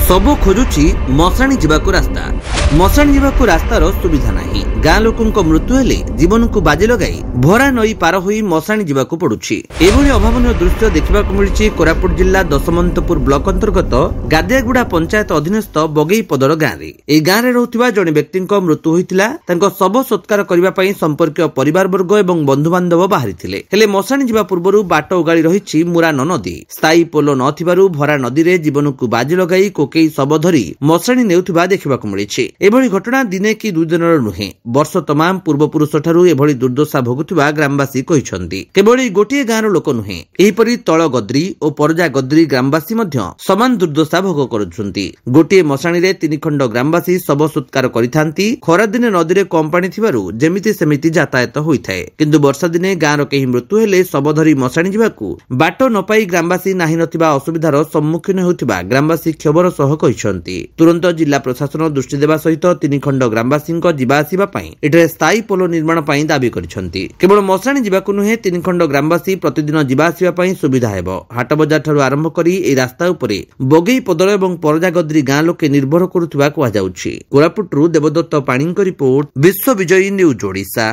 सब खोजुची मशाणी जीवाकू रास्ता। मशाणी जीवाकू रास्तार सुविधा नाही। गाँ लोकंक मृत्यु हेले जीवन को बाजी लगाई भरा नई पार होई मशाणी जीवाकू पड़ुछि। एभली अभावनीय दृश्य देखिबाकू मिलिछि कोरापुट जिल्ला दशमंतपुर ब्लॉक अंतर्गत गादियागुड़ा पंचायत अधीनस्थ बगेईपदर गाँ रे। एई गाँ रे रहुथिबा जणे व्यक्तिंक मृत्यु होइतिला। तांको शव सत्कार करिबा पई संपर्कीय परिवार वर्ग एवं बंधु बांधव बाहरिथिले। हेले मशाणी जीवा पूर्वरु बाट उगाली रहिछि मुरान नदी। स्थायी पोलो नथिबारु भरा नदी रे जीवन को बाजी लगाई कोकेई शव धरी मशाणी नेउथिबा देखिबाकू मिलिछि। एभली घटना दिने कि दुई दिनर नुहे, वर्ष तमाम पूर्वपुरुष ठारू एभली दुर्दशा भोगुथिबा ग्रामवासी कहिसंती। केवल गोटे गाँर लोक नुहे, एहिपरि तळ गद्री और परजा गद्री ग्रामवासी मध्य समान दुर्दशा भोग करुछंती। गोटे मशाणी रे 3 खंड ग्रामवासी शव सत्कार करिथांती। खरा दिने नदी रे कम पानी थिबारु जेमिति सेमिति यातायात होइथाय, किंतु वर्षा दिने गाँर केही मृत्यु हेले शव धरी मशाणी जिबाकू बाट न पाई ग्रामवासी नाही नथिबा असुविधार सम्मुखीन होउथिबा ग्रामवासी खबर सह कहिसंती। तुरंत जिला प्रशासन दृष्टि देवा सहित 3 खंड ग्रामवासी जीवा आसिबा पई एठरे स्थायी पोलो निर्माण पई दाबी करिसंती। केवल मशाणी जिबाकू नुहे 3 खंड ग्रामवासी प्रतिदिन जिवा आसिबा पई सुविधा हेबो। हाट बजार ठारू आरंभ करी ए रास्ता उपरे बगेईपदर एवं परजागद्री गाँ लोके निर्भर करुथिबा कुहा जाउछि। कोरापुटरू देवदत्त पाणीଙ୍କ रिपोर्ट, विश्व विजयी न्यूज ओडिशा।